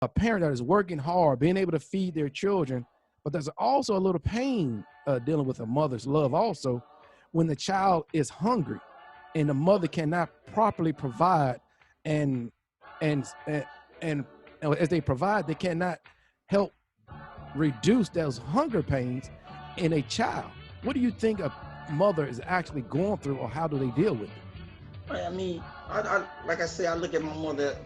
a parent that is working hard, being able to feed their children, but there's also a little pain dealing with a mother's love also when the child is hungry and the mother cannot properly provide and and and, and as they provide, they cannot help reduce those hunger pains in a child. What do you think a mother is actually going through, or how do they deal with it? Right, I mean, like I say, I look at my mother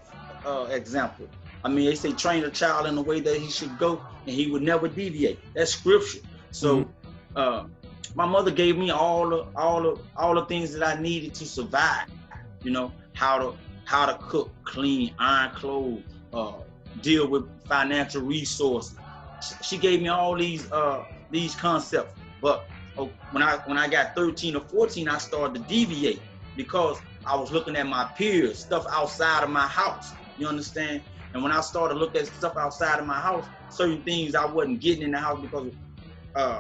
example. I mean, they say train a child in the way that he should go, and he would never deviate. That's scripture. Mm-hmm. So, uh, my mother gave me all the things that I needed to survive. You know, how to cook, clean, iron clothes, uh, deal with financial resources. She gave me all these concepts. But when I got 13 or 14, I started to deviate because I was looking at my peers, stuff outside of my house. You understand? And when I started looking at stuff outside of my house, certain things I wasn't getting in the house because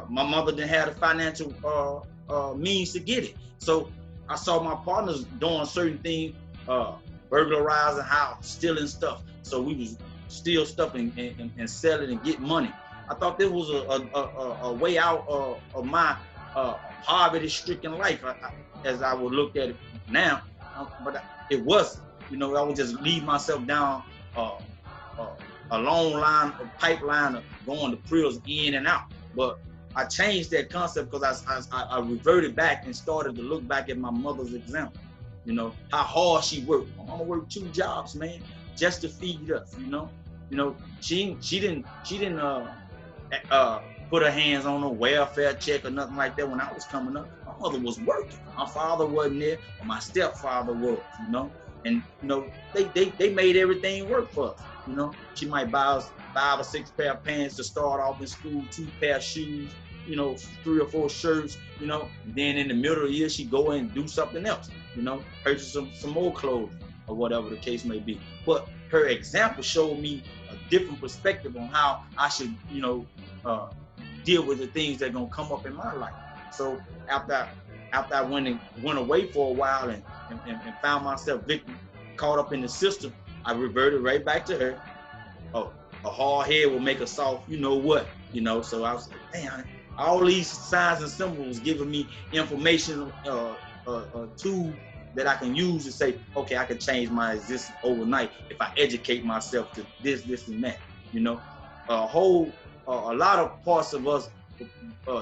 my mother didn't have the financial means to get it. So I saw my partners doing certain things, burglarizing house, stealing stuff. So we was steal stuff and sell it and get money. I thought this was a way out of my poverty-stricken life, as I would look at it now, but it wasn't. You know, I would just lead myself down uh, a long line, a pipeline of going to prison in and out. But I changed that concept because I reverted back and started to look back at my mother's example. You know, how hard she worked. My mama worked 2 jobs, man, just to feed us. You know, she didn't put her hands on a welfare check or nothing like that when I was coming up. My mother was working. My father wasn't there, but my stepfather was, you know. And, you know, they made everything work for us, you know. She might buy us 5 or 6 pair of pants to start off in school, 2 pair of shoes, you know, 3 or 4 shirts, you know. And then in the middle of the year, she go in and do something else, you know, purchase some more clothes or whatever the case may be. But her example showed me a different perspective on how I should, you know, deal with the things that are gonna come up in my life. So after I went away for a while and found myself victim, caught up in the system, I reverted right back to her. Oh, a hard head will make a soft, you know what, you know. So I was like, damn, all these signs and symbols giving me information, tool that I can use to say, okay, I can change my existence overnight if I educate myself to this, and that, you know. A lot of parts of us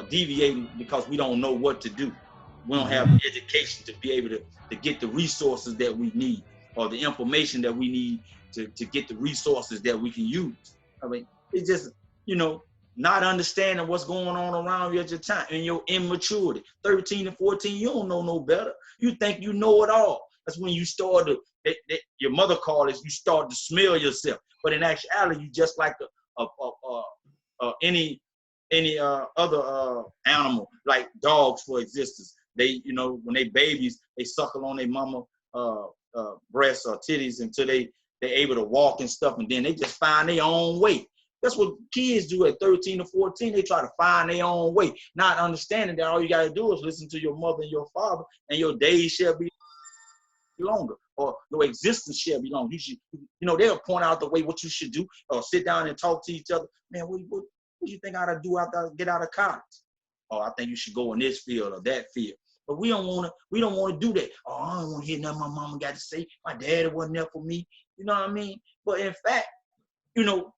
deviating because we don't know what to do. We don't have the education to be able to get the resources that we need, or the information that we need to get the resources that we can use. I mean, it's just, you know, not understanding what's going on around you at your time, and your immaturity. 13 and 14, you don't know no better. You think you know it all. That's when you start to, your mother called it, you start to smell yourself. But in actuality, you just like any other animal, like dogs, for existence. They, you know, when they babies, they suckle on their mama breasts or titties until they're able to walk and stuff, and then they just find their own way. That's what kids do at 13 or 14. They try to find their own way, not understanding that all you got to do is listen to your mother and your father, and your days shall be longer, or your existence shall be long. You should, you know, they'll point out the way what you should do, or sit down and talk to each other. Man, what do you think I ought to do after I get out of college? Oh, I think you should go in this field or that field. But we don't want to do that. Oh, I don't want to hear nothing my mama got to say. My daddy wasn't there for me. You know what I mean? But in fact, you know,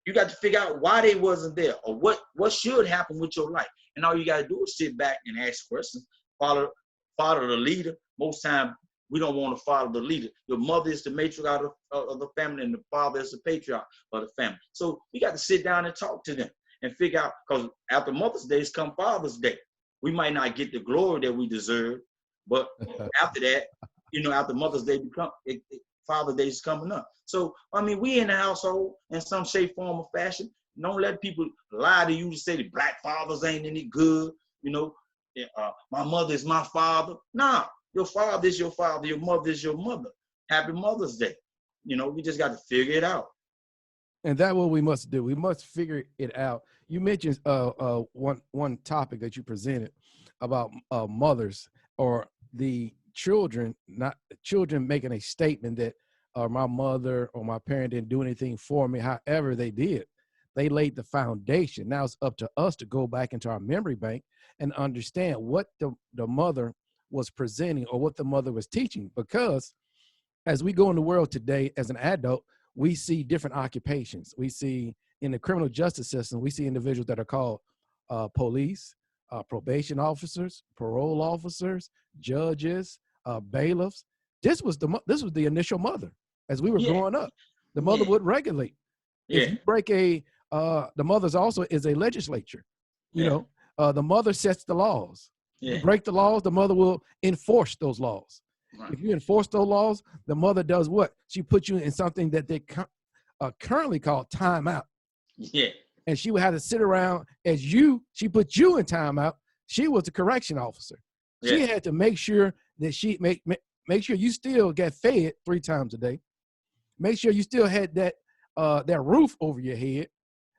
you got to figure out why they wasn't there, or what should happen with your life. And all you got to do is sit back and ask questions. Follow the leader. Most time we don't want to follow the leader. Your mother is the matriarch of the family, and the father is the patriarch of the family. So you got to sit down and talk to them and figure out, because after Mother's Day come Father's Day. We might not get the glory that we deserve, but after that, you know, after Mother's Day Father's Day is coming up. So, I mean, we in the household in some shape, form, or fashion. Don't let people lie to you to say the black fathers ain't any good. You know, my mother is my father. Nah, your father is your father. Your mother is your mother. Happy Mother's Day. You know, we just got to figure it out. And that's what we must do. We must figure it out. You mentioned one topic that you presented about mothers, or the children, not children making a statement that or my mother or my parent didn't do anything for me. However they did, they laid the foundation. Now it's up to us to go back into our memory bank and understand what the mother was presenting or what the mother was teaching. Because as we go in the world today as an adult, we see different occupations. We see in the criminal justice system, we see individuals that are called police, probation officers, parole officers, judges, bailiffs. This was the initial mother as we were Yeah, growing up. The mother yeah, would regulate. If yeah, you break the mother's also is a legislature. You yeah, know, the mother sets the laws. You yeah. break the laws, the mother will enforce those laws. Right. If you enforce those laws, the mother does what? She puts you in something that they currently call timeout. Yeah, And she would have to sit around she put you in timeout. She was the correction officer. yeah. She had to make sure that she make sure you still get fed 3 times a day. Make sure you still had that roof over your head.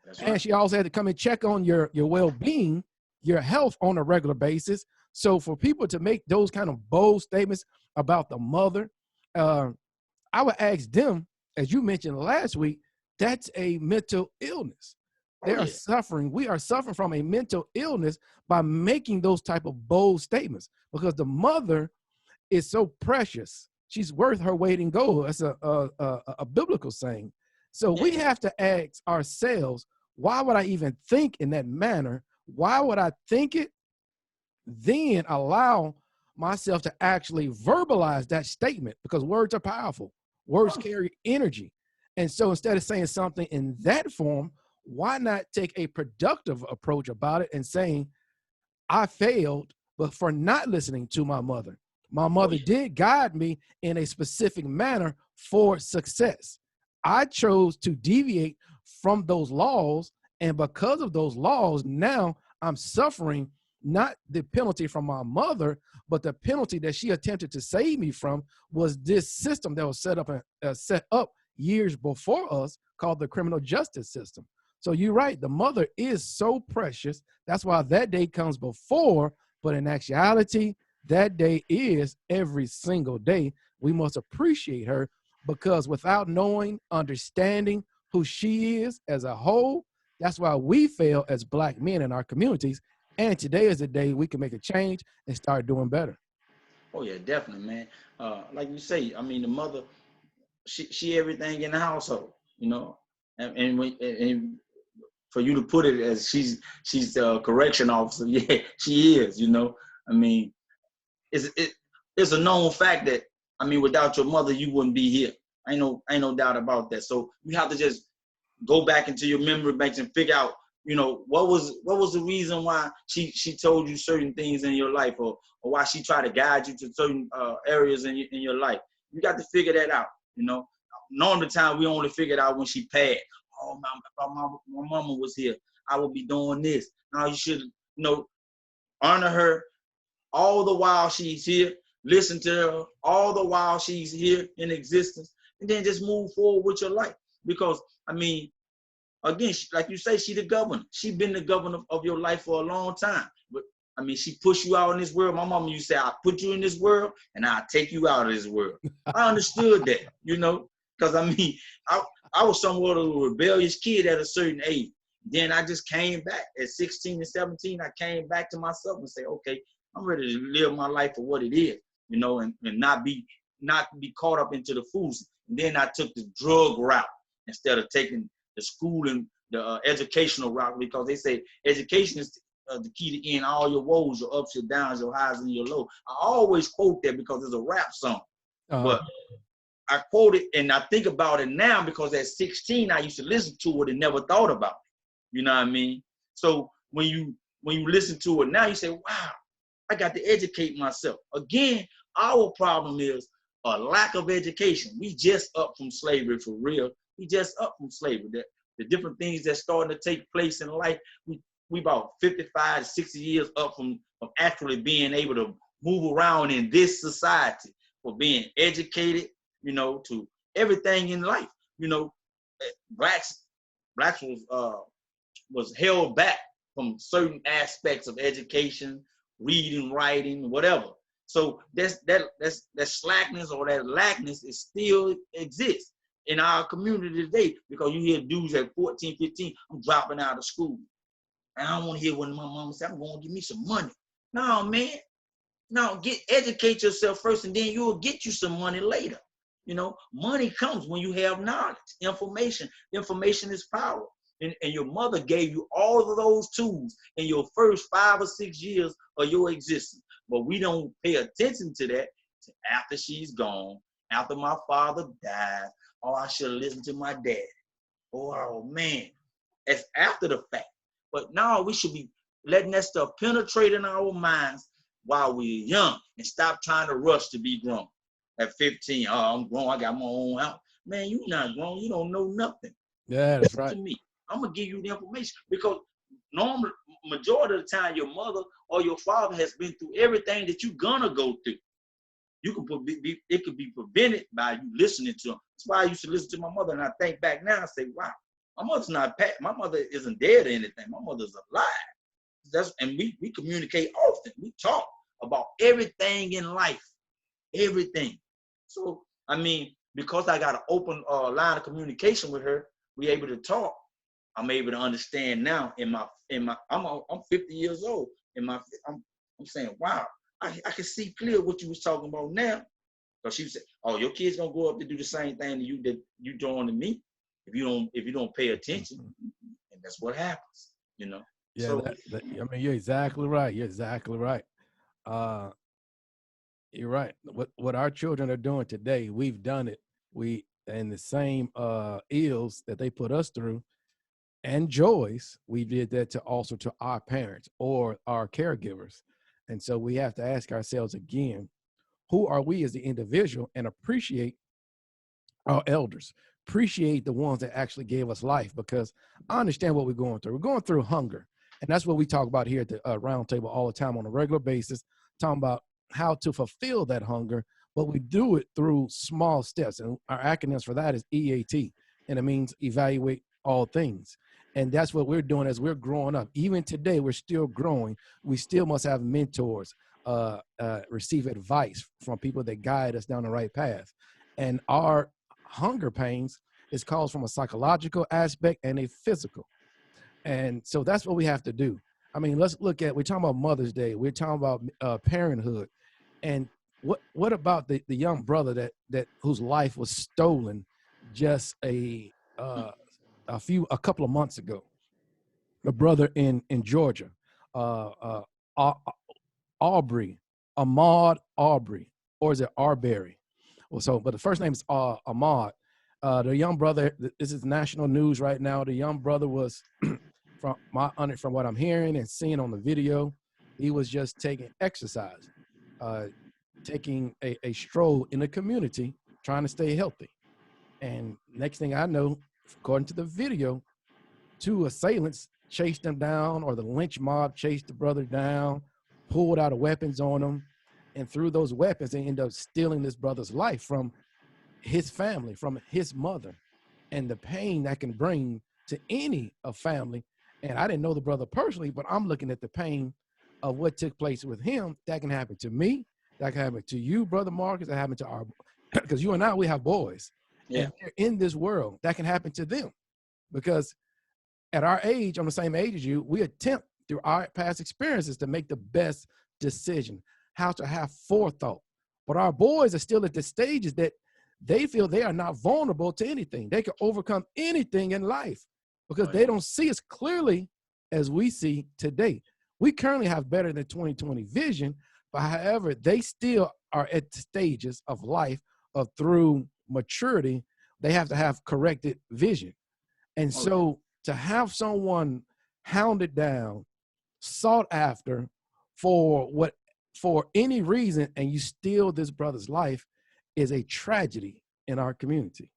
That's And right. she also had to come and check on your well-being, your health on a regular basis. So for people to make those kind of bold statements about the mother, uh, I would ask them, as you mentioned last week, that's a mental illness. They Oh are yeah. suffering. We are suffering from a mental illness by making those type of bold statements because the mother is so precious. She's worth her weight in gold. That's a biblical saying. So Yeah. we have to ask ourselves, why would I even think in that manner? Why would I think it? Then allow myself to actually verbalize that statement because words are powerful. Words Oh, carry energy. And so instead of saying something in that form, why not take a productive approach about it and saying, I failed, but for not listening to my mother. My oh mother yeah. did guide me in a specific manner for success. I chose to deviate from those laws. And because of those laws, now I'm suffering not the penalty from my mother, but the penalty that she attempted to save me from was this system that was set up years before us called the criminal justice system. So you're right. The mother is so precious. That's why that day comes before. But in actuality, that day is every single day. We must appreciate her because without knowing, understanding who she is as a whole, that's why we fail as Black men in our communities. And today is the day we can make a change and start doing better. Oh yeah, definitely, man. Like you say, I mean, the mother, she everything in the household, you know, and for you to put it as she's the correction officer, yeah, she is, you know. I mean, it's a known fact that I mean, without your mother, you wouldn't be here. Ain't no doubt about that. So you have to just go back into your memory banks and figure out, you know, what was the reason why she told you certain things in your life, or why she tried to guide you to certain areas in your life. You got to figure that out. You know, normally the time we only figured out when she passed. Oh, my mama was here, I would be doing this. Now you should, honor her all the while she's here. Listen to her all the while she's here in existence, and then just move forward with your life. Because I mean, again, like you say, she the governor. She been the governor of your life for a long time. But I mean, she pushed you out in this world. My mama used to say, I put you in this world and I'll take you out of this world. I understood that, because I mean, I was somewhat of a rebellious kid at a certain age. Then I just came back at 16 and 17. I came back to myself and say, okay, I'm ready to live my life for what it is, and not be caught up into the fools. And then I took the drug route instead of taking the school and the educational route, because they say education is the key to end all your woes, your ups, your downs, your highs, and your lows. I always quote that because it's a rap song, Uh, but I quote it and I think about it now because at 16 I used to listen to it and never thought about it. You know what I mean? So when you listen to it now, you say, "Wow, I got to educate myself." Again, our problem is a lack of education. We just up from slavery for real. We just up from slavery. The different things that's starting to take place in life, we about 55 to 60 years up from actually being able to move around in this society, for being educated, to everything in life. You know, blacks was held back from certain aspects of education, reading, writing, whatever. So that slackness or that lackness is still exists in our community today, because you hear dudes at 14, 15, I'm dropping out of school. And I don't want to hear when my mama said, I'm going to give me some money. No, man. No, educate yourself first, and then you'll get you some money later. You know, money comes when you have knowledge, information. Information is power. And your mother gave you all of those tools in your first 5 or 6 years of your existence. But we don't pay attention to that after she's gone, after my father died. Oh, I should have listened to my dad. Oh, man. It's after the fact. But now we should be letting that stuff penetrate in our minds while we're young, and stop trying to rush to be grown. At 15, oh, I'm grown, I got my own house. Man, you're not grown, you don't know nothing. Yeah, that's Listen right. to me. I'm gonna give you the information, because normally, majority of the time, your mother or your father has been through everything that you're gonna go through. You can it could be prevented by you listening to them. That's why I used to listen to my mother, and I think back now and say, wow, my mother's not my mother isn't dead or anything. My mother's alive. And we communicate often. We talk about everything in life, everything. So I mean, because I got an open line of communication with her, we able to talk. I'm able to understand now. I'm 50 years old. I'm saying, wow, I can see clear what you was talking about now. Because she said, oh, your kid's gonna grow up to do the same thing to you that you doing to me if you don't pay attention, and that's what happens, you know. Yeah, So I mean, you're exactly right. You're exactly right. Uh, you're right. What our children are doing today, we've done it. We and the same ills that they put us through and joys, we did that to also to our parents or our caregivers. And so we have to ask ourselves again, who are we as the individual, and appreciate our elders, appreciate the ones that actually gave us life, because I understand what we're going through. We're going through hunger. And that's what we talk about here at the round table all the time on a regular basis, talking about how to fulfill that hunger, but we do it through small steps. And our acronyms for that is E.A.T, and it means evaluate all things. And that's what we're doing as we're growing up. Even today, we're still growing. We still must have mentors, receive advice from people that guide us down the right path. And our hunger pains is caused from a psychological aspect and a physical. And so that's what we have to do. I mean, let's look at, we're talking about Mother's Day, we're talking about parenthood. And what about the young brother that whose life was stolen just a couple of months ago? A brother in Georgia, uh, uh, Aubrey, Ahmaud Aubrey, or is it Arbery? Well, but the first name is Ahmaud. The young brother, this is national news right now. The young brother was, from what I'm hearing and seeing on the video, he was just taking exercise, taking a stroll in the community, trying to stay healthy. And next thing I know, according to the video, 2 assailants chased him down, or the lynch mob chased the brother down, pulled out weapons on him, and through those weapons, they end up stealing this brother's life from his family, from his mother, and the pain that can bring to any family. And I didn't know the brother personally, but I'm looking at the pain of what took place with him. That can happen to me. That can happen to you, Brother Marcus. That happened to our, because you and I, we have boys, yeah, and they're in this world. That can happen to them, because at our age, I'm the same age as you, we attempt through our past experiences to make the best decision, how to have forethought. But our boys are still at the stages that they feel they are not vulnerable to anything. They can overcome anything in life because they don't see as clearly as we see today. We currently have better than 20/20 vision, but however, they still are at stages of life of through maturity, they have to have corrected vision. And so to have someone hounded down, sought after for any reason, and you steal this brother's life is a tragedy in our community.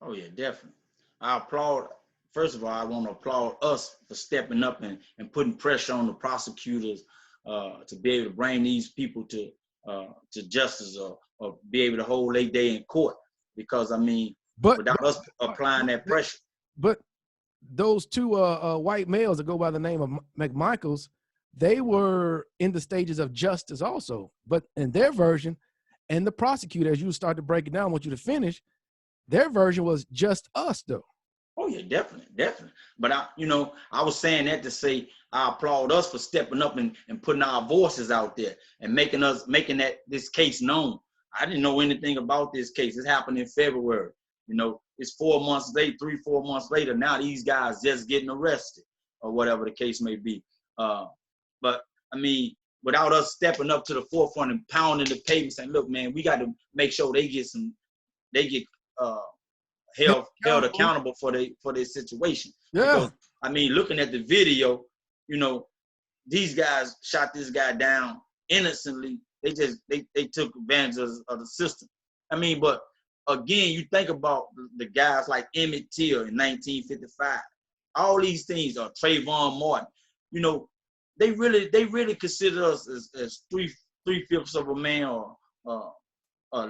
oh yeah, definitely. I applaud. First of all, I want to applaud us for stepping up and putting pressure on the prosecutors to be able to bring these people to justice, or be able to hold their day in court. Because I mean, without us applying that pressure. But those 2 white males that go by the name of McMichaels, they were in the stages of justice also. But in their version, and the prosecutor, as you start to break it down, I want you to finish, their version was just us, though. Oh yeah, definitely, definitely. But I was saying that to say I applaud us for stepping up and putting our voices out there and making this case known. I didn't know anything about this case. It happened in February. It's 4 months later, 3-4 months later. Now these guys just getting arrested or whatever the case may be. But I mean, without us stepping up to the forefront and pounding the pavement, saying, "Look, man, we got to make sure they get held accountable for their situation." Yeah. Because I mean, looking at the video, these guys shot this guy down innocently. They took advantage of the system. I mean, but again, you think about the guys like Emmett Till in 1955. All these things are Trayvon Martin. They really consider us as three-fifths of a man or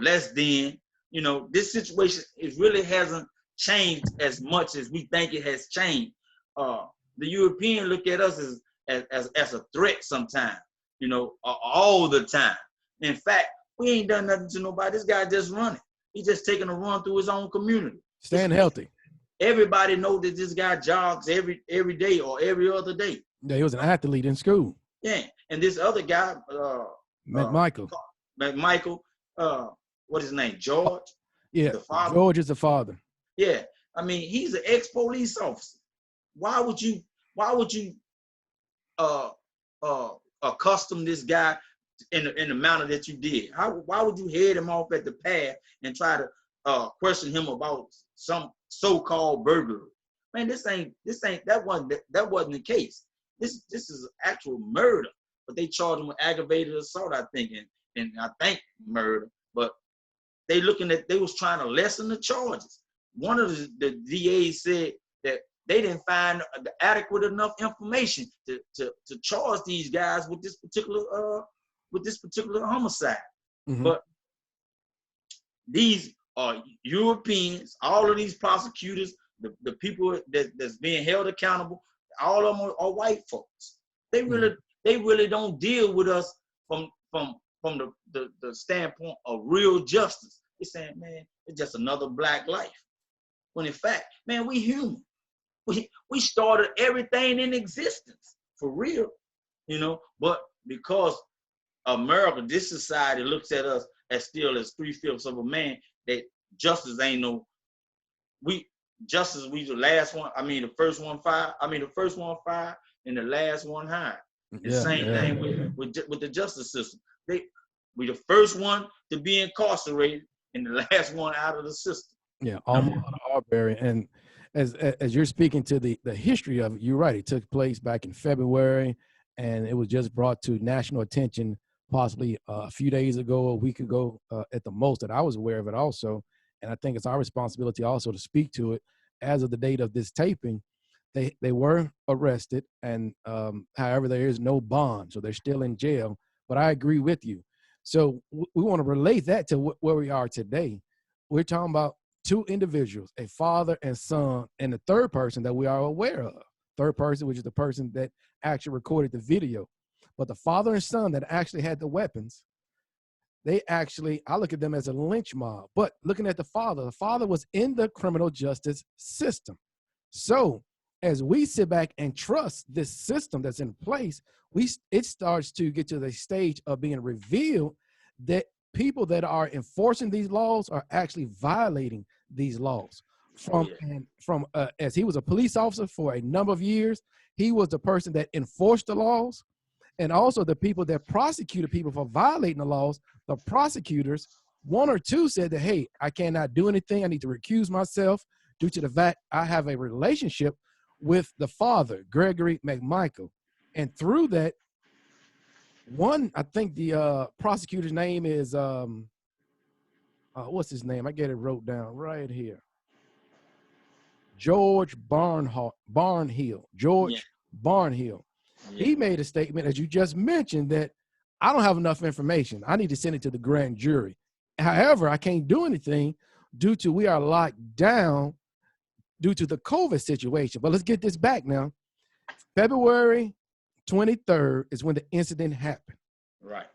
less than. This situation really hasn't changed as much as we think it has changed. The European look at us as a threat sometimes, all the time. In fact, we ain't done nothing to nobody. This guy just running. He's just taking a run through his own community. Staying healthy. Everybody knows that this guy jogs every day or every other day. Yeah, he was an athlete in school. Yeah, and this other guy, McMichael. What is his name? George? Yeah, the father? George is the father. Yeah, I mean, he's an ex-police officer. Why would you accustom this guy in the manner that you did? Why would you head him off at the path and try to question him about some so-called burglary? Man, that wasn't the case. This is actual murder, but they charged him with aggravated assault, I think, and I think murder. But they was trying to lessen the charges. One of the DAs said that they didn't find adequate enough information to charge these guys with this particular homicide. Mm-hmm. But these are Europeans. All of these prosecutors, the people that's being held accountable, all of them are white folks. They really don't deal with us from the standpoint of real justice. They're saying, man, it's just another black life. When in fact, man, we human. We started everything in existence for real, but because America, this society looks at us as still as 3/5 of a man, that justice ain't no, we the last one, the first one fired and the last one hired. The same thing with the justice system. We the first one to be incarcerated and the last one out of the system. Yeah, almost Arbery. And as you're speaking to the history of it, you're right. It took place back in February, and it was just brought to national attention possibly a few days ago, a week ago at the most, that I was aware of it also. And I think it's our responsibility also to speak to it. As of the date of this taping, they were arrested, and however, there is no bond, so they're still in jail. But I agree with you. So we want to relate that to where we are today. We're talking about two individuals, a father and son, and the third person that we are aware of. Third person, which is the person that actually recorded the video. But the father and son that actually had the weapons, I look at them as a lynch mob. But looking at the father was in the criminal justice system. So as we sit back and trust this system that's in place, it starts to get to the stage of being revealed that people that are enforcing these laws are actually violating these laws. As he was a police officer for a number of years, he was the person that enforced the laws, and also the people that prosecuted people for violating the laws. The prosecutors, one or two, said that, hey, I cannot do anything. I need to recuse myself due to the fact I have a relationship with the father, Gregory McMichael. And through that, I think the prosecutor's name is, what's his name? I get it wrote down right here. George Barnhill. George Barnhill. Yeah. He made a statement, as you just mentioned, that I don't have enough information. I need to send it to the grand jury. However, I can't do anything due to we are locked down due to the COVID situation. But let's get this back now. February 23rd is when the incident happened. Right.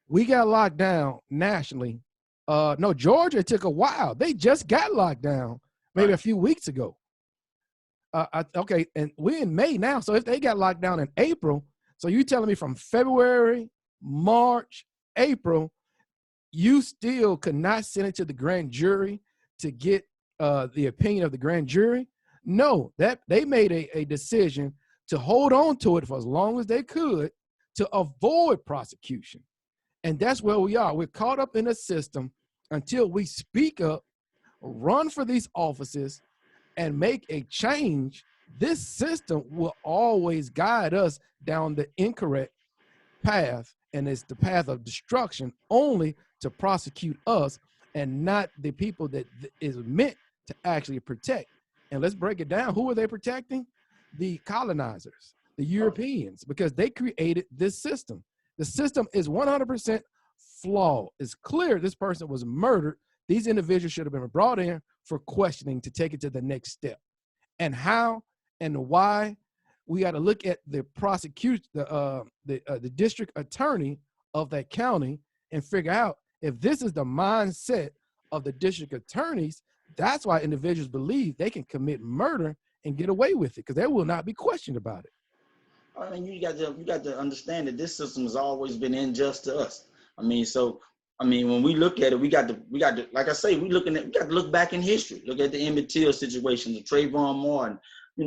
We got locked down nationally. No, Georgia took a while. They just got locked down maybe Right. a few weeks ago. Okay, and we're in May now. So if they got locked down in April, so you telling me from February, March, April, you still could not send it to the grand jury to get the opinion of the grand jury? No, that they made a decision to hold on to it for as long as they could to avoid prosecution. And that's where we are. We're caught up in a system until we speak up, run for these offices, and make a change. This system will always guide us down the incorrect path, and it's the path of destruction only to prosecute us and not the people that is meant to actually protect. And let's break it down. Who are they protecting? The colonizers, the Europeans, because they created this system. The system is 100% flawed. It's clear this person was murdered. These individuals should have been brought in for questioning to take it to the next step. And how and why, we got to look at the prosecution, the district attorney of that county, and figure out if this is the mindset of the district attorneys. That's why individuals believe they can commit murder and get away with it, because they will not be questioned about it. I mean, you got to understand that this system has always been unjust to us. I mean, so I mean, when we look at it, we got to, like I say, we got to look back in history. Look at the Emmett Till situation, the Trayvon Martin,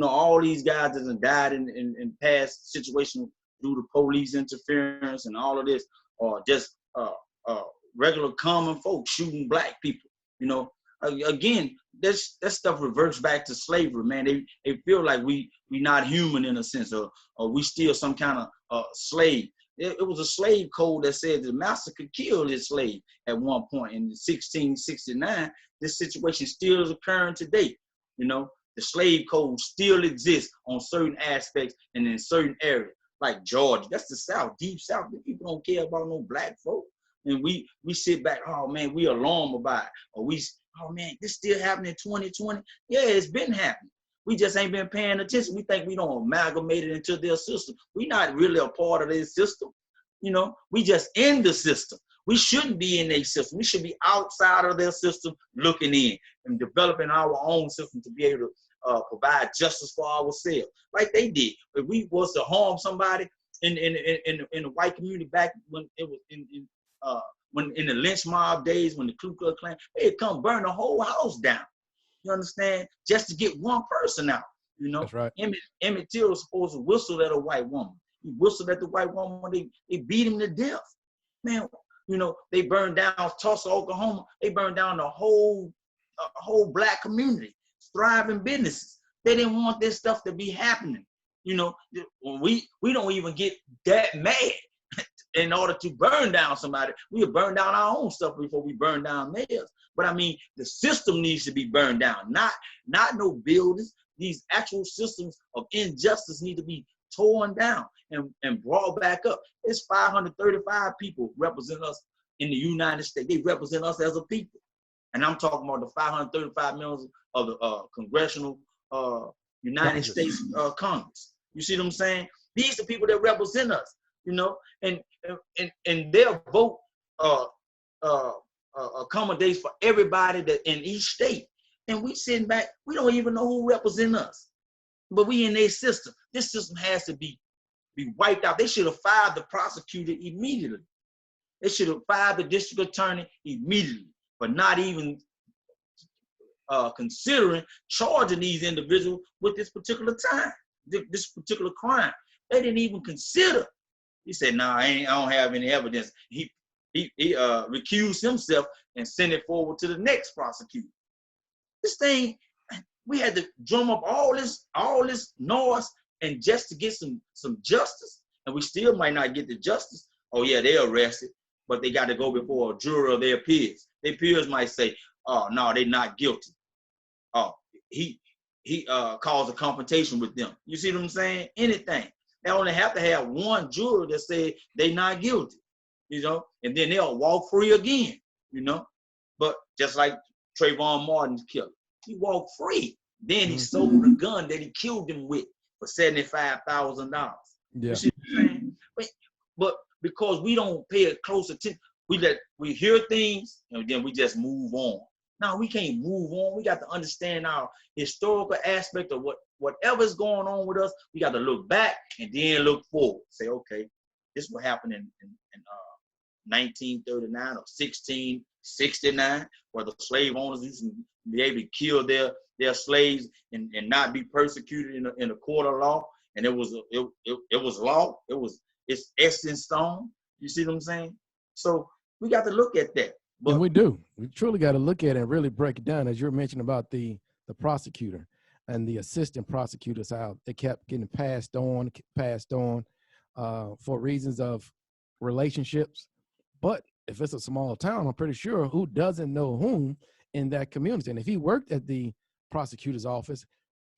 all these guys that have died in past situations due to police interference and all of this, or just regular common folks shooting black people. Again, that stuff reverts back to slavery, man. They feel like we not human in a sense, or we still some kind of slave. It was a slave code that said the master could kill his slave at one point in 1669. This situation still is occurring today. The slave code still exists on certain aspects and in certain areas, like Georgia. That's the South, deep South. The people don't care about no black folk. And we sit back, oh man, we alarmed about it. Or oh man, this still happening in 2020. Yeah, it's been happening. We just ain't been paying attention. We think we don't amalgamate it into their system. We're not really a part of their system. We just in the system. We shouldn't be in their system. We should be outside of their system looking in and developing our own system to be able to provide justice for ourselves, like they did. If we was to harm somebody in the white community back when it was when in the lynch mob days, when the Ku Klux Klan, they'd come burn the whole house down. You understand? Just to get one person out. That's right. Emmett Till was supposed to whistle at a white woman. He whistled at the white woman. They beat him to death. Man, they burned down Tulsa, Oklahoma. They burned down the whole black community, thriving businesses. They didn't want this stuff to be happening. We don't even get that mad in order to burn down somebody. We'll burn down our own stuff before we burn down theirs. But I mean, the system needs to be burned down, not no buildings. These actual systems of injustice need to be torn down and brought back up. It's 535 people represent us in the United States. They represent us as a people. And I'm talking about the 535 members of the congressional United States Congress. You see what I'm saying? These are people that represent us, and their vote accommodates for everybody that in each state. And we sitting back, we don't even know who represent us. But we in their system. This system has to be wiped out. They should have fired the prosecutor immediately. They should have fired the district attorney immediately, but not even considering charging these individuals with this particular time, this particular crime. They didn't even consider. He said, "Nah, I don't have any evidence." He recused himself and sent it forward to the next prosecutor. This thing, we had to drum up all this noise and just to get some justice, and we still might not get the justice. Oh yeah, they're arrested, but they got to go before a jury of their peers. Their peers might say, "Oh no, they're not guilty." Oh, he caused a confrontation with them. You see what I'm saying? Anything. They only have to have one juror that said they not guilty, and then they'll walk free again, But just like Trayvon Martin's killer, he walked free. Then he sold the gun that he killed him with for $75,000. You Yeah. see what I'm saying? But because we don't pay a close attention, we hear things and then we just move on. Now we can't move on. We got to understand our historical aspect of whatever's going on with us. We got to look back and then look forward. Say, okay, this is what happened in 1939 or 1669, where the slave owners used to be able to kill their slaves and not be persecuted in a court of law. And it was law. It's etched in stone. You see what I'm saying? So we got to look at that. And But we do. We truly got to look at it and really break it down, as you were mentioning about the prosecutor and the assistant prosecutors, how they kept getting passed on for reasons of relationships. But if it's a small town, I'm pretty sure who doesn't know whom in that community. And if he worked at the prosecutor's office,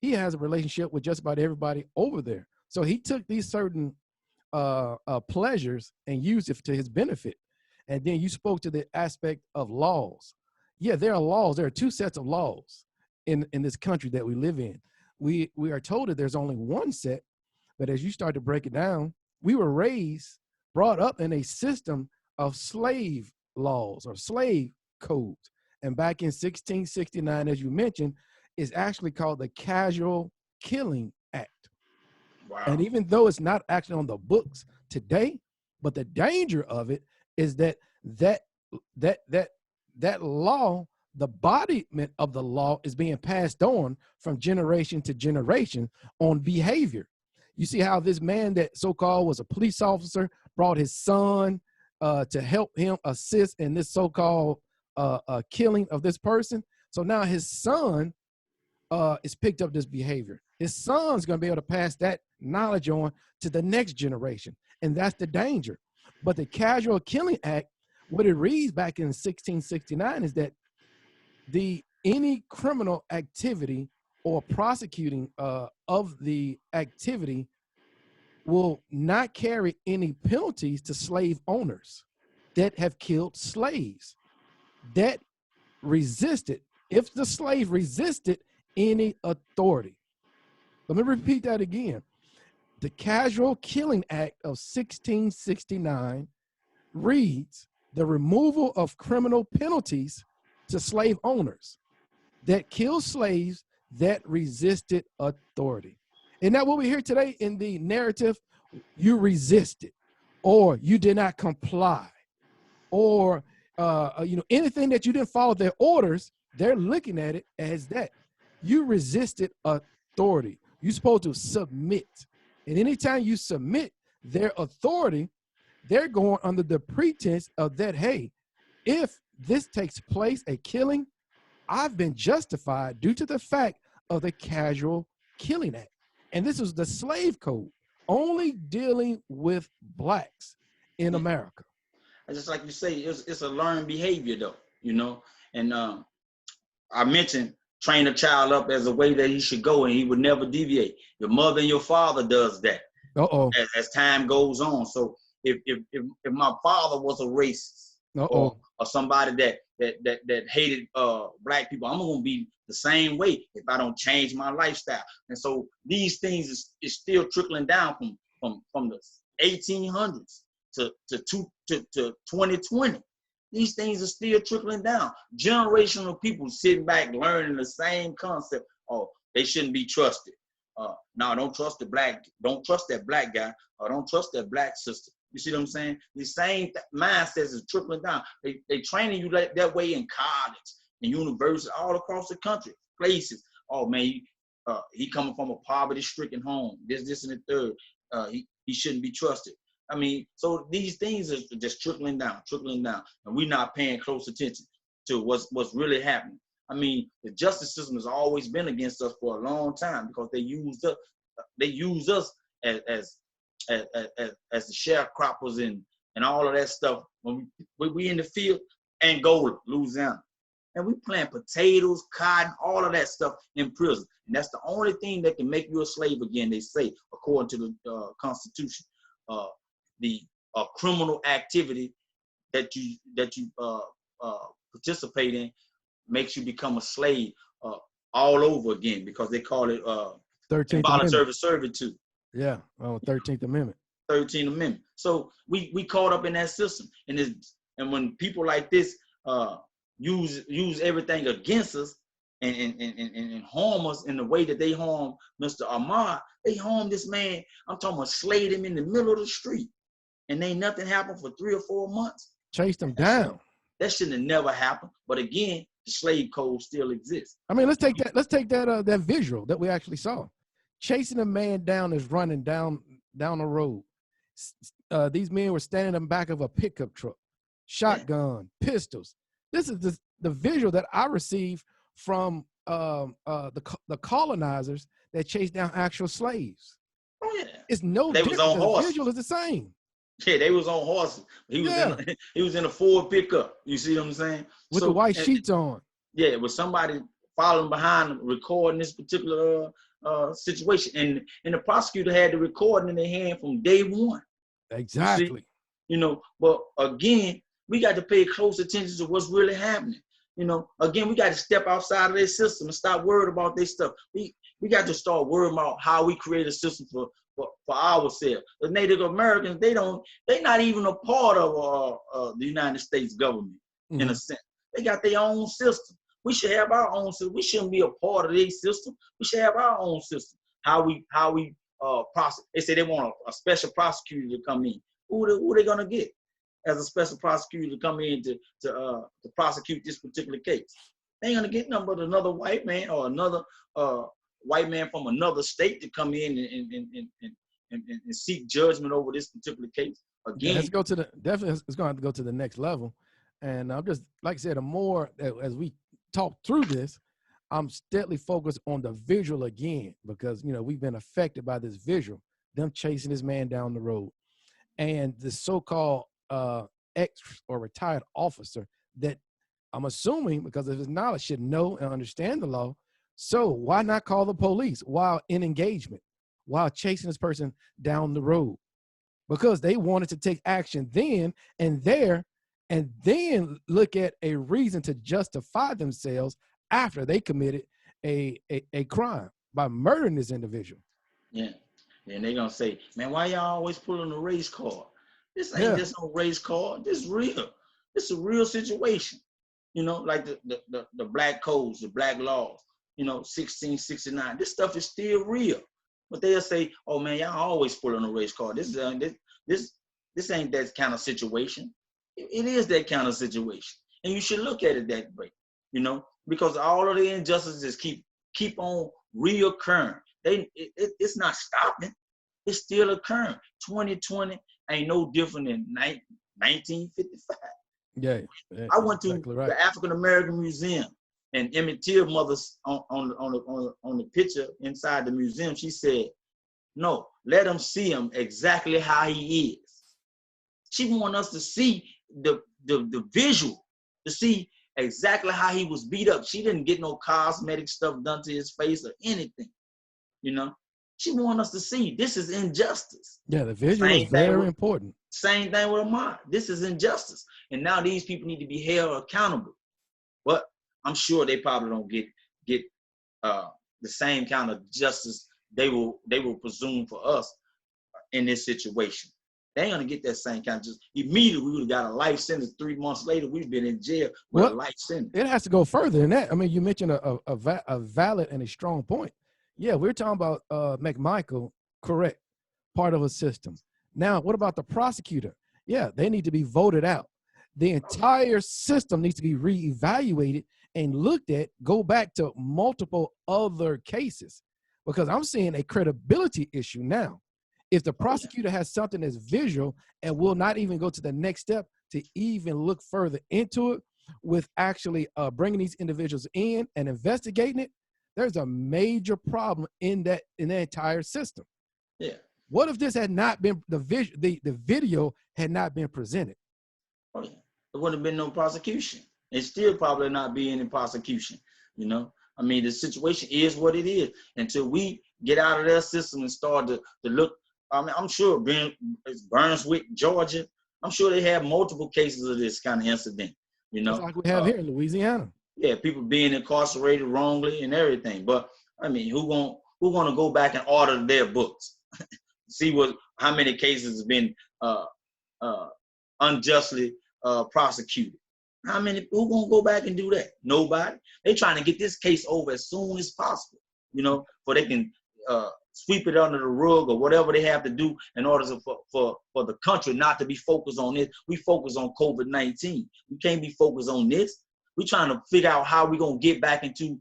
he has a relationship with just about everybody over there. So he took these certain pleasures and used it to his benefit. And then you spoke to the aspect of laws. Yeah, there are laws. There are two sets of laws in this country that we live in. We are told that there's only one set, but as you start to break it down, we were brought up in a system of slave laws or slave codes. And back in 1669, as you mentioned, is actually called the Casual Killing Act. And wow, even though it's not actually on the books today, but the danger of it is that that that that law, the embodiment of the law, is being passed on from generation to generation on behavior. You see how this man that so-called was a police officer brought his son to help him assist in this so-called killing of this person. So now his son is picked up this behavior. His son's going to be able to pass that knowledge on to the next generation. And that's the danger. But the Casual Killing Act, what it reads back in 1669 is that any criminal activity or prosecuting of the activity will not carry any penalties to slave owners that have killed slaves that resisted, if the slave resisted any authority. Let me repeat that again. The Casual Killing Act of 1669 reads the removal of criminal penalties to slave owners that kill slaves that resisted authority. And that what we hear today in the narrative, you resisted, or you did not comply, or anything that you didn't follow their orders, they're looking at it as that you resisted authority. You're supposed to submit. And anytime you submit their authority, they're going under the pretense of that, hey, if this takes place, a killing, I've been justified due to the fact of the Casual Killing Act. And this was the slave code, only dealing with blacks in America. and just like you say, it's a learned behavior though, And I mentioned train a child up as a way that he should go and he would never deviate. Your mother and your father does that as time goes on. So if my father was a racist or somebody that hated black people, I'm gonna be the same way if I don't change my lifestyle. And so these things is still trickling down from the 1800s to 2020. These things are still trickling down. Generational people sitting back learning the same concept. Oh, they shouldn't be trusted. No, don't trust that black guy, or don't trust that black sister. You see what I'm saying? The same mindsets is trickling down. They training you that way in college, in university, all across the country, places. Oh man, he coming from a poverty-stricken home. This, and the third. He shouldn't be trusted. I mean, so these things are just trickling down, and we're not paying close attention to what's really happening. I mean, the justice system has always been against us for a long time because they use us as the sharecroppers and all of that stuff when we in the field, Angola, Louisiana, and we plant potatoes, cotton, all of that stuff in prison, and that's the only thing that can make you a slave again. They say, according to the Constitution. The criminal activity that you participate in makes you become a slave all over again because they call it 13th involuntary Amendment. servitude. Yeah, on 13th Amendment. 13th Amendment. So we caught up in that system, and when people like this use everything against us and harm us in the way that they harm Mr. Ahmad, they harm this man. I'm talking about slayed him in the middle of the street, and ain't nothing happened for 3 or 4 months. Chased him down. That shouldn't have never happened. But again, the slave code still exists. I mean, let's take that that visual that we actually saw. Chasing a man down is running down the road. These men were standing in the back of a pickup truck, shotgun, pistols. This is the visual that I received from the colonizers that chased down actual slaves. Oh yeah, it's no they different. was on The horses. visual is the same. Yeah, they was on horses. He was in a Ford pickup. You see what I'm saying? With the white sheets on. Yeah, it was somebody following behind them, recording this particular situation, and the prosecutor had the recording in their hand from day one. Exactly. But again, we got to pay close attention to what's really happening. Again, we got to step outside of their system and stop worried about their stuff. We got to start worrying about how we create a system for ourselves. The Native Americans, they're not even a part of the United States government in a sense. They got their own system. We should have our own system. We shouldn't be a part of their system. We should have our own system. How we prosecute. They say they want a special prosecutor to come in. Who they gonna get as a special prosecutor to come in to prosecute this particular case? They ain't gonna get nothing but another white man or another white man from another state to come in and seek judgment over this particular case. Again, let's go to definitely it's going to have to go to the next level. And I'm just, like I said, the more as we talk through this, I'm steadily focused on the visual again, because we've been affected by this visual, them chasing this man down the road, and the so-called ex or retired officer that I'm assuming, because of his knowledge, should know and understand the law. So why not call the police while in engagement, while chasing this person down the road? Because they wanted to take action then and there, and then look at a reason to justify themselves after they committed a crime by murdering this individual. Yeah. And they're going to say, man, why y'all always pulling a race card? This ain't just no race card. This is real. This is a real situation. Like the black codes, the black laws, 1669. This stuff is still real. But they'll say, oh, man, y'all always pulling a race card. This ain't that kind of situation. It is that kind of situation. And you should look at it that way, because all of the injustices keep on reoccurring. It's not stopping. It's still occurring. 2020 ain't no different than 1955. Yeah, I went to the African American Museum, and Emmett Till mother's on the picture inside the museum. She said, "No, let them see him exactly how he is." She want us to see the visual, to see exactly how he was beat up. She didn't get no cosmetic stuff done to his face or anything. She want us to see this is injustice. Yeah, the visual is very important. Same thing with Ahmad. This is injustice. And now these people need to be held accountable. But I'm sure they probably don't get the same kind of justice they will presume for us in this situation. They ain't gonna get that same kind of justice. Immediately we would have got a life sentence. 3 months later, we've been in jail with a life sentence. It has to go further than that. I mean, you mentioned a valid and a strong point. Yeah, we're talking about McMichael, correct, part of a system. Now, what about the prosecutor? Yeah, they need to be voted out. The entire system needs to be reevaluated and looked at, go back to multiple other cases, because I'm seeing a credibility issue now. If the prosecutor has something that's visual and will not even go to the next step to even look further into it with actually bringing these individuals in and investigating it, there's a major problem in that entire system. Yeah. What if this had not been the video had not been presented? Oh, yeah. There wouldn't have been no prosecution. It still probably not be any prosecution. I mean, the situation is what it is. Until we get out of their system and start to look. I mean, I'm sure it's Brunswick, Georgia. I'm sure they have multiple cases of this kind of incident. Just like we have here in Louisiana. Yeah, people being incarcerated wrongly and everything. But I mean, who gonna go back and order their books? see how many cases have been unjustly prosecuted. How many? Who gonna go back and do that? Nobody. They trying to get this case over as soon as possible, for they can sweep it under the rug or whatever they have to do in order for the country not to be focused on this. We focus on COVID-19. We can't be focused on this. We trying to figure out how we gonna get back into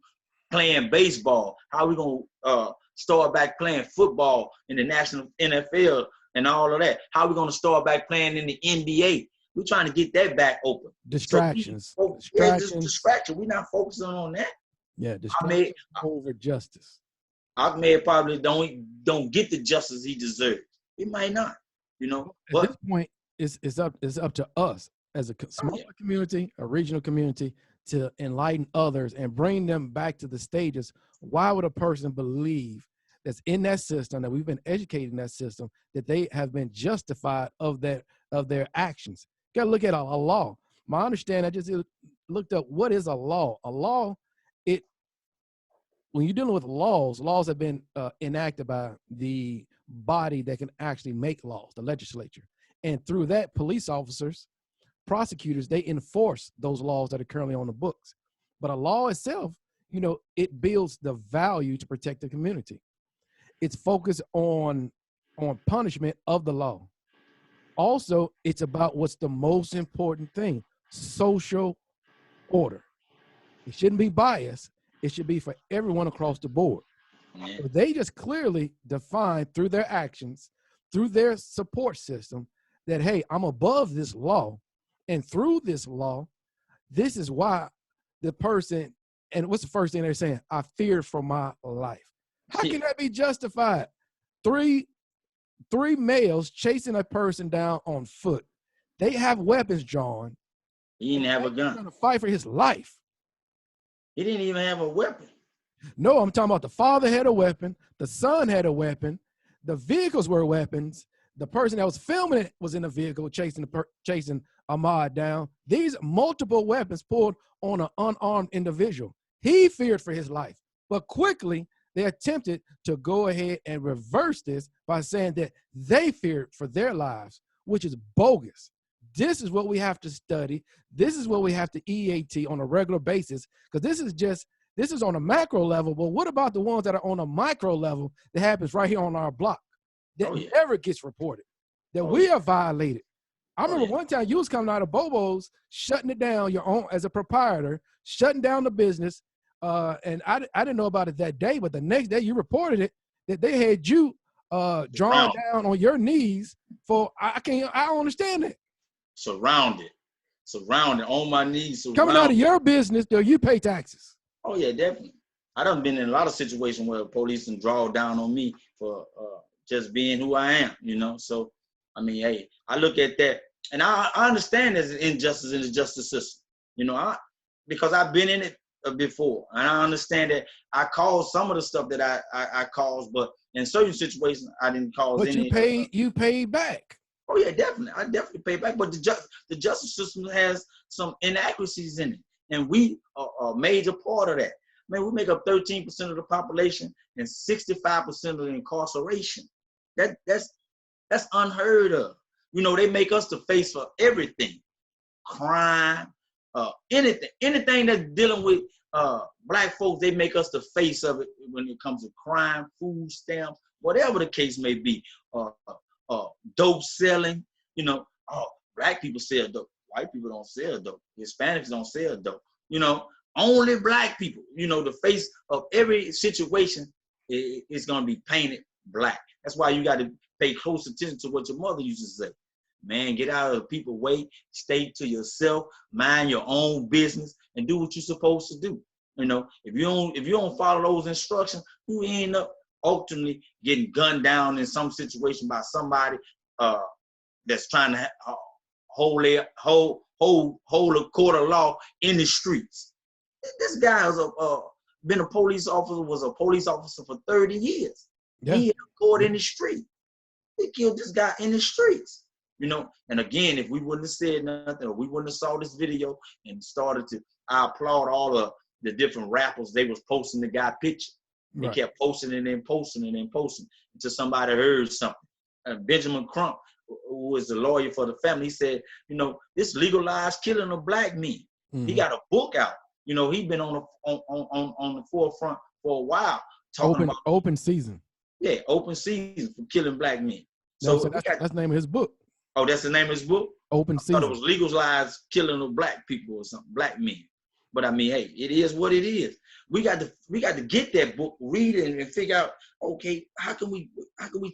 playing baseball, how we gonna start back playing football in the national NFL and all of that. How we gonna start back playing in the NBA? We're trying to get that back open. Distractions. Distraction. We're not focusing on that. Yeah, distraction over justice. Ahmed probably don't get the justice he deserves. He might not, But at this point, it's up to us as a smaller community, a regional community, to enlighten others and bring them back to the stages. Why would a person believe that's in that system, that we've been educated in that system, that they have been justified of their actions? You got to look at a law. My understanding, I just looked up what is a law. A law, when you're dealing with laws have been enacted by the body that can actually make laws, the legislature. And through that, police officers, prosecutors, they enforce those laws that are currently on the books. But a law itself, it builds the value to protect the community. It's focused on punishment of the law. Also, it's about what's the most important thing: social order. It shouldn't be biased. It should be for everyone across the board. Yeah. So they just clearly define through their actions, through their support system, that, hey, I'm above this law. And through this law, this is why the person, and what's the first thing they're saying? I feared for my life. How can that be justified? Three males chasing a person down on foot. They have weapons drawn. He didn't have a gun. He's trying to fight for his life. He didn't even have a weapon. No, I'm talking about the father had a weapon. The son had a weapon. The vehicles were weapons. The person that was filming it was in a vehicle chasing Ahmaud down. These multiple weapons pulled on an unarmed individual. He feared for his life. But quickly, they attempted to go ahead and reverse this by saying that they feared for their lives, which is bogus. This is what we have to study. This is what we have to E.A.T on a regular basis, because this is on a macro level. But what about the ones that are on a micro level that happens right here on our block that never gets reported, that we are violated? I remember one time you was coming out of Bobo's, shutting it down your own as a proprietor, shutting down the business. And I didn't know about it that day, but the next day you reported it, that they had you drawn down on your knees for, I don't understand it. Surrounded on my knees. Coming out of your business, do you pay taxes? Oh yeah, definitely. I done been in a lot of situations where police can draw down on me for just being who I am, So, I mean, hey, I look at that, and I understand there's injustice in the justice system, because I've been in it before, and I understand that I caused some of the stuff that I caused, but in certain situations I didn't cause any. But you paid back. Oh yeah, definitely. I definitely pay back. But the justice system has some inaccuracies in it, and we are a major part of that. Man, we make up 13% of the population and 65% of the incarceration. That's unheard of. They make us the face for everything, crime, anything that's dealing with black folks. They make us the face of it when it comes to crime, food stamps, whatever the case may be. Dope selling, black people sell dope. White people don't sell dope. Hispanics don't sell dope. Only black people. The face of every situation is going to be painted black. That's why you got to pay close attention to what your mother used to say. Man, get out of the people's way. Stay to yourself. Mind your own business and do what you're supposed to do. If you don't follow those instructions, you end up ultimately getting gunned down in some situation by somebody that's trying to hold a court of law in the streets. This guy was been a police officer for 30 years. Yeah. He had a court in the street. They killed this guy in the streets. And again, if we wouldn't have said nothing, or we wouldn't have saw this video and I applaud all of the different rappers. They was posting the guy picture. They kept posting it and posting it and posting until somebody heard something. Benjamin Crump, who was the lawyer for the family, he said, this legalized killing of black men. He got a book out. He's been on the forefront for a while talking about open season. Yeah, open season for killing black men. So So that's the name of his book. Oh, that's the name of his book? Open Season. I thought it was legalized killing of black people or something, black men. But I mean, hey, it is what it is. We got to get that book, read it, and figure out, okay, how can we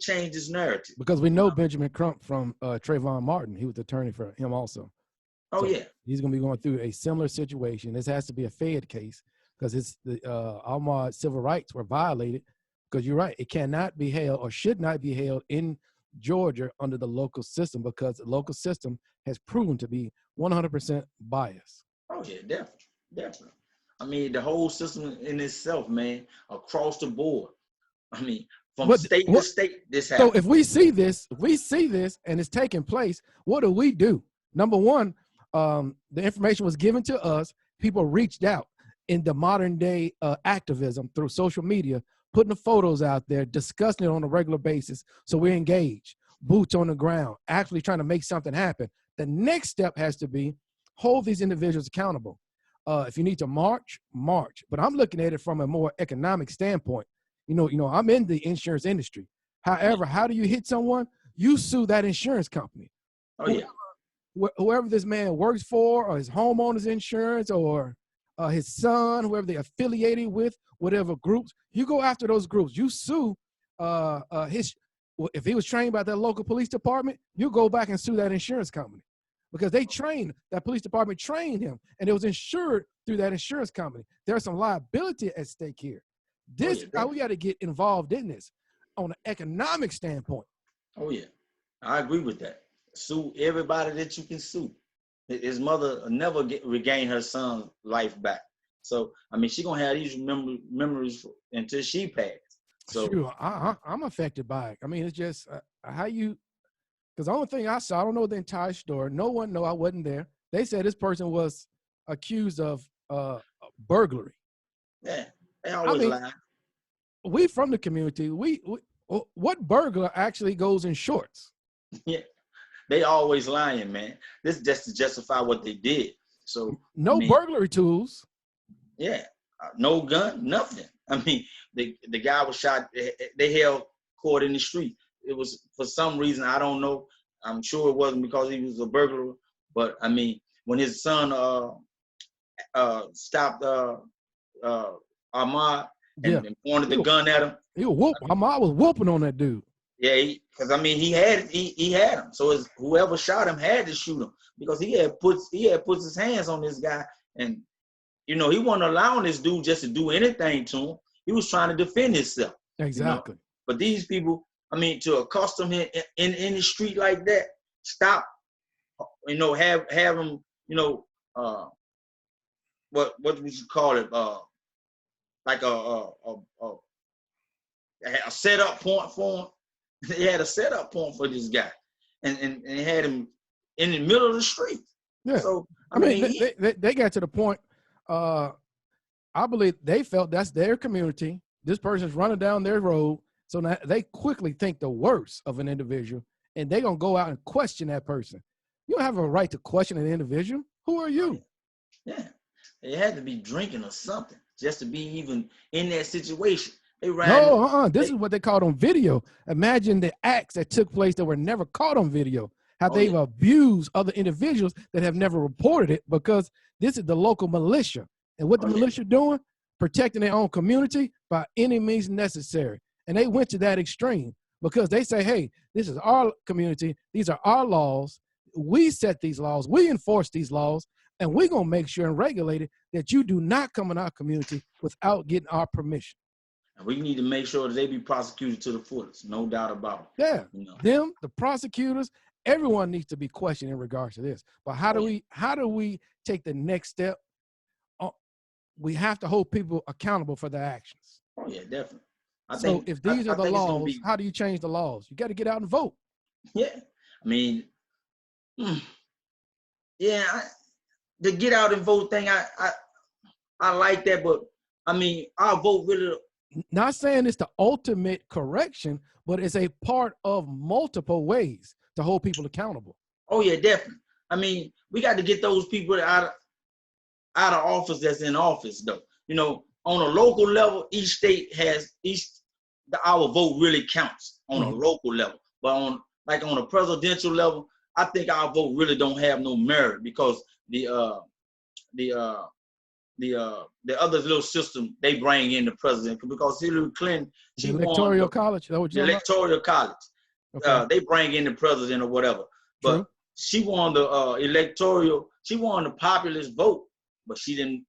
change this narrative? Because we know Benjamin Crump from Trayvon Martin. He was the attorney for him also. Oh, so yeah. He's going to be going through a similar situation. This has to be a Fed case because it's the Ahmaud civil rights were violated. Because you're right, it cannot be held or should not be held in Georgia under the local system because the local system has proven to be 100% biased. Oh yeah, definitely. I mean, the whole system in itself, man, across the board. I mean, from state to state, this happens. So if we see this and it's taking place, what do? Number one, the information was given to us. People reached out in the modern day activism through social media, putting the photos out there, discussing it on a regular basis. So we're engaged, boots on the ground, actually trying to make something happen. The next step has to be hold these individuals accountable. If you need to march. But I'm looking at it from a more economic standpoint. I'm in the insurance industry. However, how do you hit someone? You sue that insurance company. Oh, yeah. Whoever this man works for, or his homeowner's insurance, or his son, whoever they affiliated with, whatever groups, you go after those groups. You sue if he was trained by that local police department, you go back and sue that insurance company because that police department trained him and it was insured through that insurance company. There's some liability at stake here. How we got to get involved in this on an economic standpoint. Oh yeah, I agree with that. Sue everybody that you can sue. His mother never regain her son's life back. So, I mean, she's going to have these memories until she passed. So, sure, I'm affected by it. I mean, it's just because the only thing I saw, I don't know the entire story. No one know I wasn't there. They said this person was accused of burglary. Yeah, they always lie. We from the community, what burglar actually goes in shorts? Yeah. They always lying, man. This is just to justify what they did. So burglary tools. Yeah, no gun, nothing. I mean, the guy was shot. They held court in the street. It was for some reason, I don't know. I'm sure it wasn't because he was a burglar. But I mean, when his son stopped Ahmaud and pointed the gun at him, Ahmaud was whooping on that dude. Yeah, because I mean he had him. So whoever shot him had to shoot him because he had puts his hands on this guy, and he wasn't allowing this dude just to do anything to him. He was trying to defend himself. Exactly. But these people, I mean, to accustom him in the street like that, stop. Have him. What would you call it? Like a setup point for him. They had a setup point for this guy, and had him in the middle of the street. Yeah. So I mean they got to the point. I believe they felt that's their community. This person's running down their road, so now they quickly think the worst of an individual, and they're gonna go out and question that person. You don't have a right to question an individual. Who are you? Yeah, they had to be drinking or something just to be even in that situation. This is what they caught on video. Imagine the acts that took place that were never caught on video. How they've abused other individuals that have never reported it because this is the local militia. And what the militia doing? Protecting their own community by any means necessary. And they went to that extreme because they say, hey, this is our community. These are our laws. We set these laws. We enforce these laws. And we're going to make sure and regulate it that you do not come in our community without getting our permission. And we need to make sure that they be prosecuted to the fullest, no doubt about it. Yeah, them, the prosecutors, everyone needs to be questioned in regards to this. But how do we take the next step? We have to hold people accountable for their actions. Oh yeah, definitely. If these are the laws, how do you change the laws? You got to get out and vote. Yeah, I mean, the get out and vote thing, I like that, but I mean, our vote really Not saying it's the ultimate correction, but it's a part of multiple ways to hold people accountable. Oh yeah, definitely. I mean, we got to get those people out of office that's in office though. You know, on a local level, each state has our vote really counts on a local level. But on a presidential level, I think our vote really don't have no merit because the other little system they bring in the president, because Hillary Clinton, The she won electoral college, is that what the you're talking electoral college. about? Okay. They bring in the president or whatever. True. But she won the electoral, she won the populist vote, but she didn't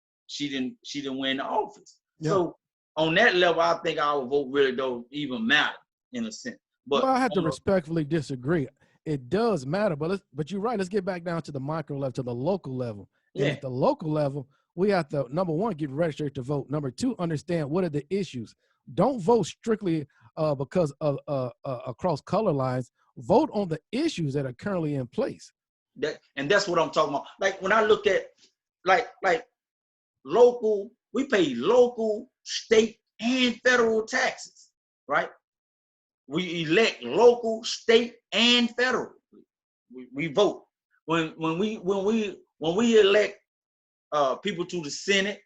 win the office. Yeah. So on that level, I think our vote really don't even matter in a sense. But well, I have to respectfully disagree. It does matter, but you're right. Let's get back down to the micro level, to the local level. And at the local level, we have to, number one, get registered to vote. Number two, understand what are the issues. Don't vote strictly because of across color lines. Vote on the issues that are currently in place. And that's what I'm talking about. Like when I look at like local, we pay local, state, and federal taxes, right? We elect local, state, and federal. We vote. When we elect people to the Senate,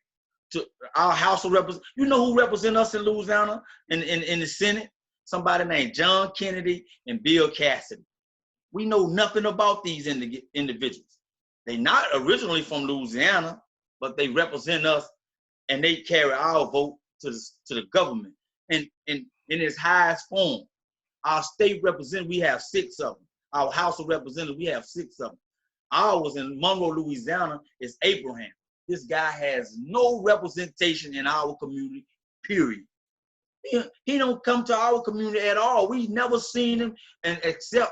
to our House of Representatives. You know who represent us in Louisiana in the Senate? Somebody named John Kennedy and Bill Cassidy. We know nothing about these individuals. They're not originally from Louisiana, but they represent us and they carry our vote to the government. And in its highest form, our state representative, we have 6 of them. Our House of Representatives, we have 6 of them. Ours in Monroe, Louisiana, is Abraham. This guy has no representation in our community, period. He don't come to our community at all. We never seen him except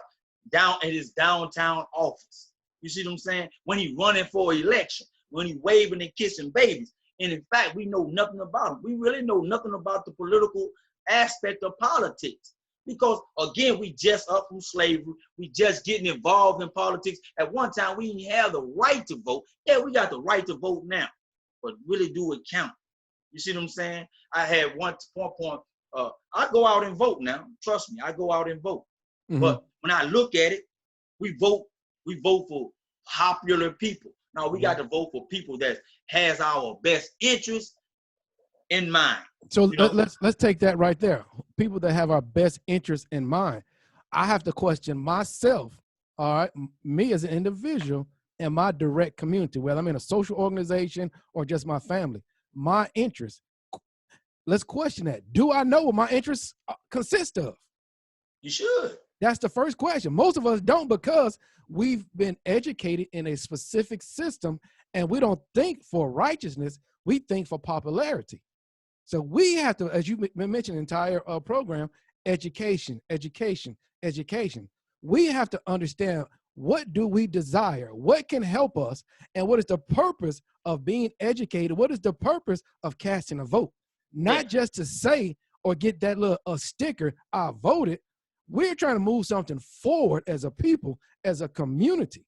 down at his downtown office. You see what I'm saying? When he running for election, when he waving and kissing babies. And in fact, we know nothing about him. We really know nothing about the political aspect of politics. Because again, we just up from slavery. We just getting involved in politics. At one time, we didn't have the right to vote. Yeah, we got the right to vote now, but really do it count. You see what I'm saying? I had one point. I go out and vote now. Trust me, I go out and vote. But when I look at it, we vote for popular people. Now we got to vote for people that has our best interest in mind. So let's take that right there. People that have our best interest in mind. I have to question myself, all right, me as an individual and my direct community, whether I'm in a social organization or just my family, my interests. Let's question that. Do I know what my interests consist of? You should. That's the first question. Most of us don't, because we've been educated in a specific system and we don't think for righteousness, we think for popularity. So we have to, as you mentioned, the entire program, education. We have to understand, what do we desire? What can help us? And what is the purpose of being educated? What is the purpose of casting a vote? Not just to say or get that little sticker, I voted. We're trying to move something forward as a people, as a community.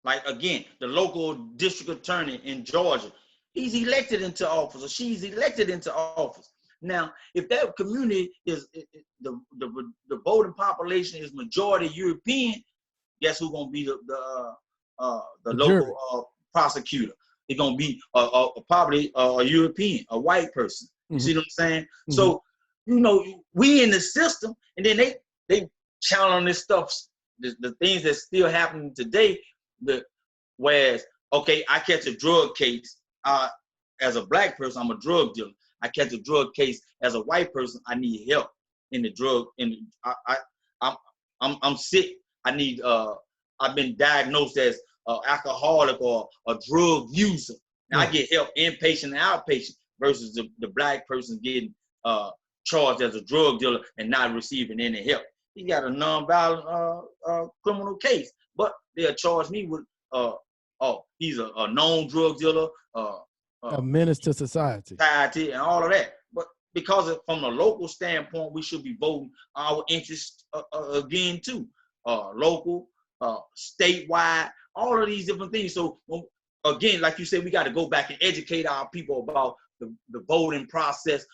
Like again, the local district attorney in Georgia, he's elected into office, or she's elected into office. Now, if that community is the voting population is majority European, guess who's gonna be the local prosecutor? It's gonna be probably a European, a white person. You see what I'm saying? So, you know, we in the system, and then they challenge this stuff, the things that still happening today. Whereas, okay, I catch a drug case. As a black person, I'm a drug dealer. I catch a drug case as a white person. I need help in the drug. I'm sick. I need. I've been diagnosed as an alcoholic or a drug user. Now I get help inpatient and outpatient versus the black person getting charged as a drug dealer and not receiving any help. He got a nonviolent criminal case, but they'll charge me with he's a known drug dealer. A menace to society and all of that. But because from a local standpoint, we should be voting our interests again too. Local, statewide, all of these different things. So again, like you said, we got to go back and educate our people about the voting process.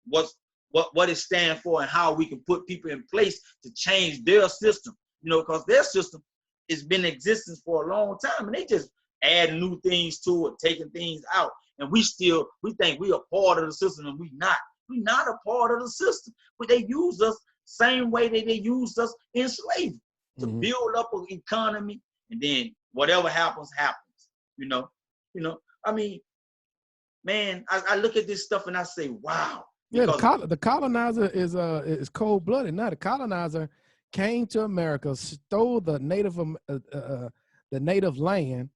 what it stands for and how we can put people in place to change their system. You know, because their system has been in existence for a long time, and they just add new things to it, taking things out, and we think we are part of the system, and we not. We're not a part of the system, but they use us same way that they used us in slavery to build up an economy, and then whatever happens, happens. You know. I mean, man, I look at this stuff and I say, wow. Yeah, the colonizer is cold blooded. Now the colonizer came to America, stole the native land,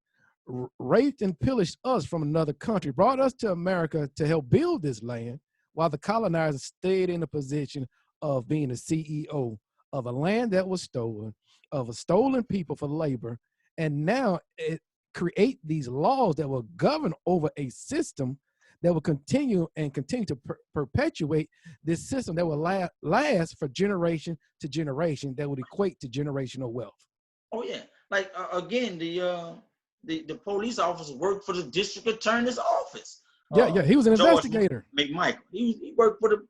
raped and pillaged us from another country, brought us to America to help build this land, while the colonizer stayed in a position of being the CEO of a land that was stolen, of a stolen people for labor, and now it create these laws that will govern over a system that will continue to perpetuate this system that will last for generation to generation, that would equate to generational wealth. Oh yeah, like again, the police officer worked for the district attorney's office. Yeah, he was an investigator. McMichael, he worked for the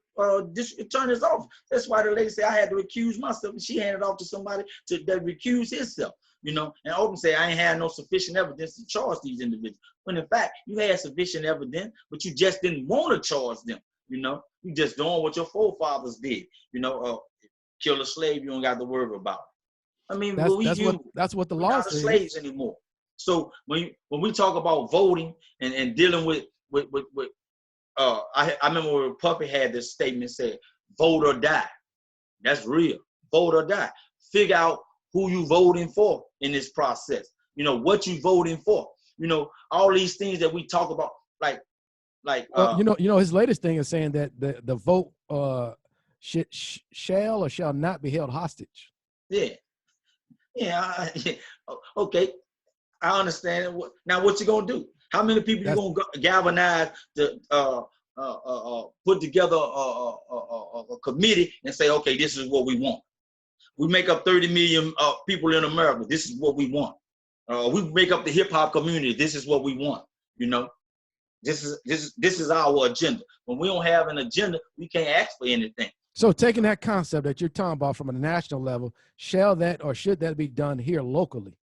district attorney's office. That's why the lady said I had to recuse myself, and she handed off to somebody that recused himself. You know, and Open said I ain't had no sufficient evidence to charge these individuals. When in fact, you had sufficient evidence, but you just didn't want to charge them. You know, you just doing what your forefathers did. You know, kill a slave, you don't got to worry about it. I mean, that's what the law says. We're not slaves anymore. So when we talk about voting and dealing with I remember when Puppy had this statement said, "Vote or die." That's real. Vote or die. Figure out who you voting for in this process. You know what you voting for. You know all these things that we talk about, like his latest thing is saying that the vote shall or shall not be held hostage. Yeah. Okay, I understand it. Now what you gonna do? How many people you gonna galvanize to put together a committee and say, okay, this is what we want. We make up 30 million people in America. This is what we want. We make up the hip hop community. This is what we want. You know, this is our agenda. When we don't have an agenda, we can't ask for anything. So taking that concept that you're talking about from a national level, shall that or should that be done here locally?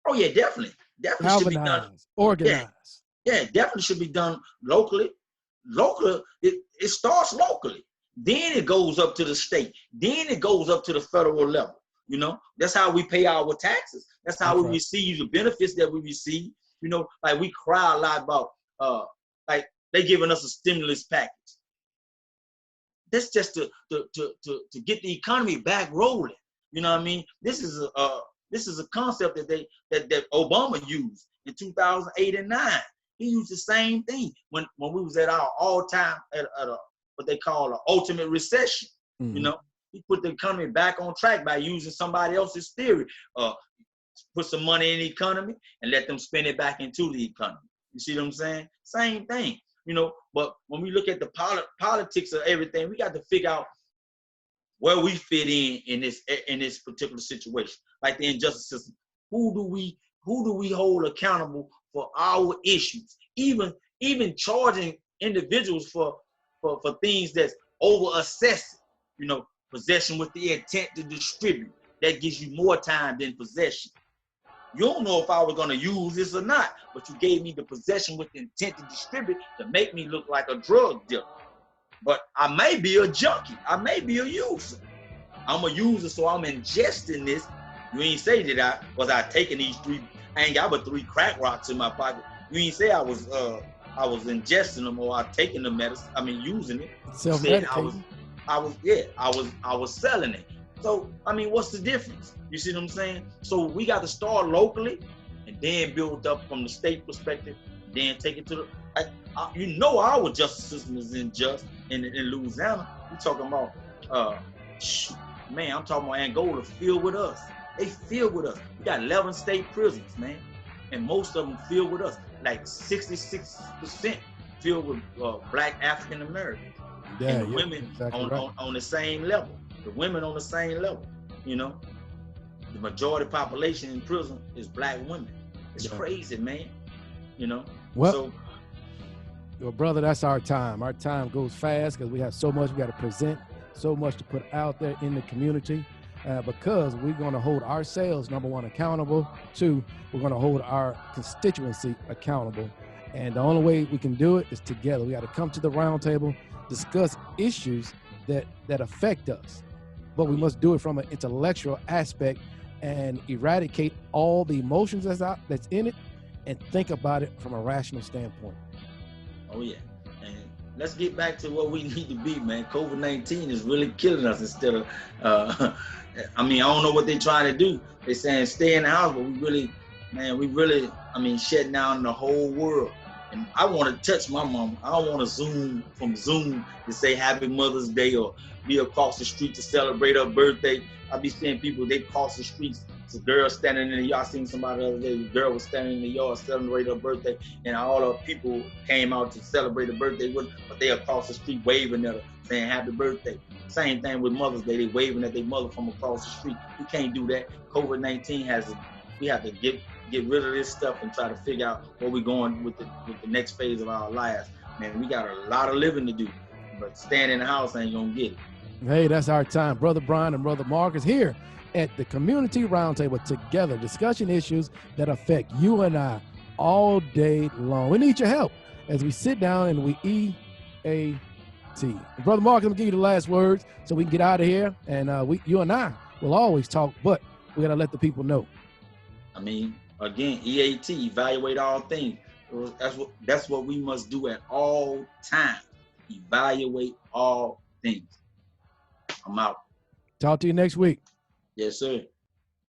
Oh yeah, definitely should be done. Organized. Yeah, definitely should be done locally. Locally, it starts locally. Then it goes up to the state. Then it goes up to the federal level. You know, that's how we pay our taxes. That's how we receive the benefits that we receive. You know, like we cry a lot about, like they giving us a stimulus package. That's just to get the economy back rolling. You know what I mean? This is a concept that Obama used in 2008 and 9. He used the same thing when we was at our all-time at what they call an ultimate recession. You know, he put the economy back on track by using somebody else's theory. Put some money in the economy and let them spend it back into the economy. You see what I'm saying? Same thing. You know, but when we look at the politics of everything, we got to figure out where we fit in this particular situation, like the injustice system. Who do we hold accountable for our issues? Even charging individuals for things that's over assessing. You know, possession with the intent to distribute. That gives you more time than possession. You don't know if I was going to use this or not, but you gave me the possession with the intent to distribute to make me look like a drug dealer. But I may be a junkie. I may be a user. I'm a user, so I'm ingesting this. You ain't say that I taking these three. I ain't got but 3 crack rocks in my pocket. You ain't say I was ingesting them or I taking the medicine. I mean using it. Self-medicating. I was selling it. So I mean, what's the difference? You see what I'm saying? So we got to start locally and then build up from the state perspective, then take it to the our justice system is unjust in Louisiana. We talking about I'm talking about Angola filled with us. They filled with us. We got 11 state prisons, man, and most of them filled with us. Like 66% filled with Black African Americans. Yeah, and the women on the same level. The women on the same level. You know, the majority population in prison is Black women. It's crazy, man. You know. Well, Well, brother, that's our time. Our time goes fast because we have so much we got to present, so much to put out there in the community. Because we're going to hold ourselves, number one, accountable. Two, we're going to hold our constituency accountable. And the only way we can do it is together. We got to come to the round table, discuss issues that affect us. But we must do it from an intellectual aspect and eradicate all the emotions that's in it and think about it from a rational standpoint. Oh yeah. And let's get back to what we need to be, man. COVID-19 is really killing us instead of I mean, I don't know what they're trying to do. They're saying stay in the house, but I mean, shutting down the whole world. And I want to touch my mom. I don't want to Zoom to say Happy Mother's Day or be across the street to celebrate her birthday. I be seeing people, they cross the streets. It's a girl standing in the yard. I seen somebody the other day. The girl was standing in the yard celebrating her birthday, and all the people came out to celebrate her birthday with her, but they across the street waving at her, saying happy birthday. Same thing with Mother's Day. They waving at their mother from across the street. We can't do that. COVID-19 we have to get rid of this stuff and try to figure out where we're going with the next phase of our lives. Man, we got a lot of living to do, but staying in the house ain't gonna get it. Hey, that's our time. Brother Brian and Brother Marcus here at the Community Roundtable together, discussing issues that affect you and I all day long. We need your help as we sit down and we E.A.T. Brother Marcus, I'm going to give you the last words so we can get out of here. And you and I will always talk, but we got to let the people know. I mean, again, E.A.T, evaluate all things. That's what we must do at all times. Evaluate all things. I'm out. Talk to you next week. Yes, sir.